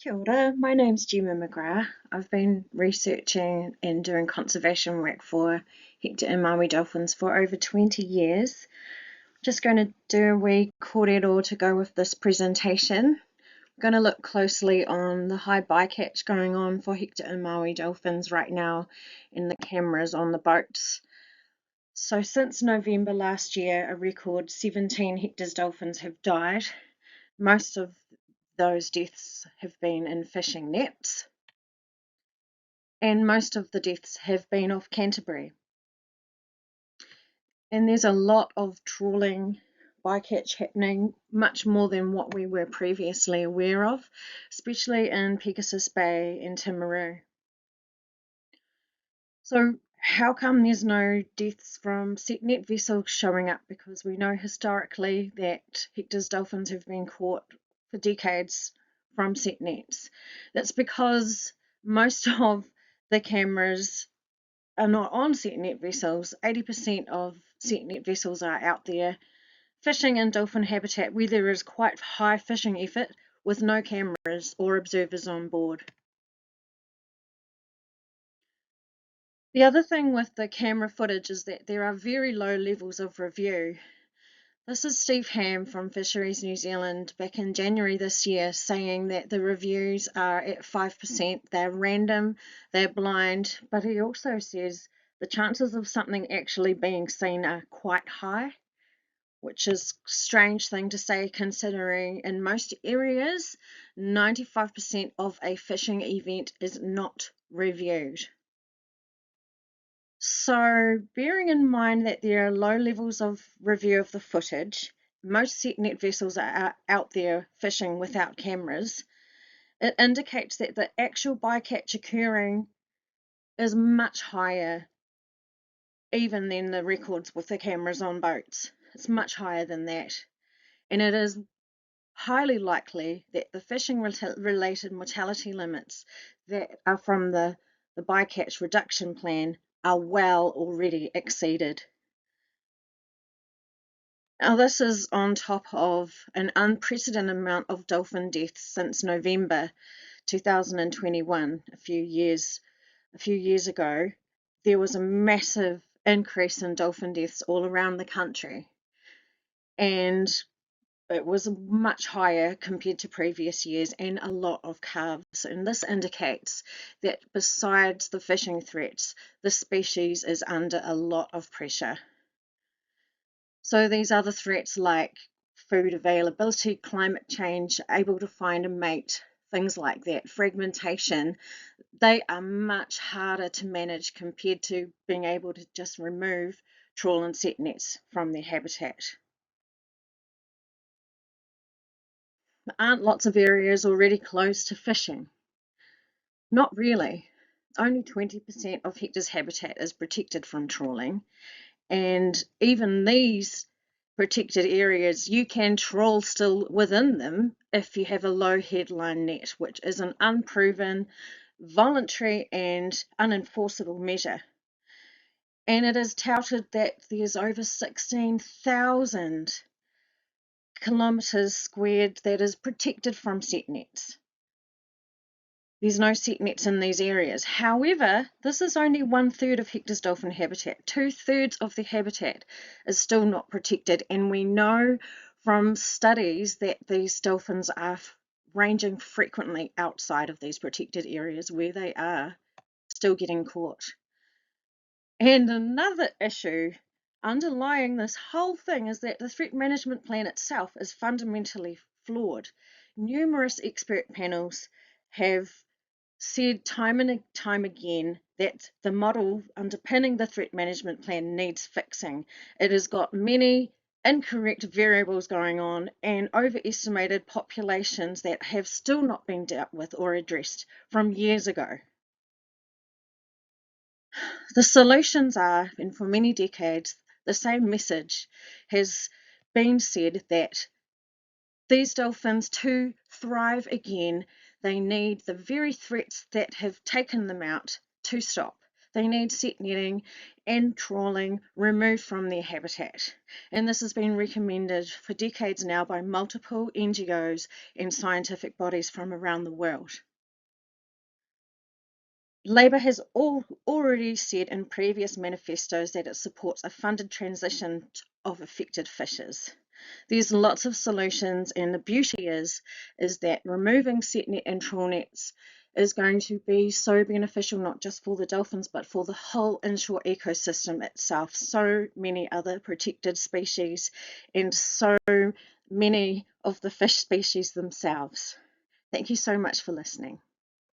Kia ora, my name's Gemma McGrath. I've been researching and doing conservation work for Hector and Māui dolphins for over 20 years. Just going to do a wee kōrero to go with this presentation. We're going to look closely on the high bycatch going on for Hector and Māui dolphins right now and the cameras on the boats. So since November last year, a record 17 Hector's dolphins have died. Most of those deaths have been in fishing nets, and most of the deaths have been off Canterbury. And there's a lot of trawling bycatch happening, much more than what we were previously aware of, especially in Pegasus Bay and Timaru. So how come there's no deaths from set net vessels showing up? Because we know historically that Hector's dolphins have been caught for decades from set nets. That's because most of the cameras are not on set net vessels. 80% of set net vessels are out there fishing in dolphin habitat where there is quite high fishing effort with no cameras or observers on board. The other thing with the camera footage is that there are very low levels of review. This is Steve Ham from Fisheries New Zealand back in January this year saying that the reviews are at 5%, they're random, they're blind, but he also says the chances of something actually being seen are quite high, which is a strange thing to say considering in most areas 95% of a fishing event is not reviewed. So, bearing in mind that there are low levels of review of the footage, most set net vessels are out there fishing without cameras, it indicates that the actual bycatch occurring is much higher even than the records with the cameras on boats. It's much higher than that. And it is highly likely that the fishing related mortality limits that are from the bycatch reduction plan are well already exceeded. Now this is on top of an unprecedented amount of dolphin deaths since November 2021. A few years ago, there was a massive increase in dolphin deaths all around the country, and it was much higher compared to previous years and a lot of calves. And this indicates that besides the fishing threats, the species is under a lot of pressure. So these other threats like food availability, climate change, able to find a mate, things like that, fragmentation, they are much harder to manage compared to being able to just remove trawl and set nets from their habitat. Aren't lots of areas already closed to fishing? Not really. Only 20% of Hector's habitat is protected from trawling, and even these protected areas, you can trawl still within them if you have a low headline net, which is an unproven, voluntary and unenforceable measure. And it is touted that there's over 16,000 kilometres squared that is protected from set nets. There's no set nets in these areas. However, this is only 1/3 of Hector's dolphin habitat. 2/3 of the habitat is still not protected, and we know from studies that these dolphins are ranging frequently outside of these protected areas where they are still getting caught. And another issue underlying this whole thing is that the threat management plan itself is fundamentally flawed. Numerous expert panels have said time and time again that the model underpinning the threat management plan needs fixing. It has got many incorrect variables going on and overestimated populations that have still not been dealt with or addressed from years ago. The solutions are, and for many decades, the same message has been said that these dolphins to thrive again, they need the very threats that have taken them out to stop. They need set netting and trawling removed from their habitat. And this has been recommended for decades now by multiple NGOs and scientific bodies from around the world. Labour has already said in previous manifestos that it supports a funded transition of affected fishes. There's lots of solutions, and the beauty is that removing set net and trawl nets is going to be so beneficial not just for the dolphins but for the whole inshore ecosystem itself. So many other protected species and so many of the fish species themselves. Thank you so much for listening.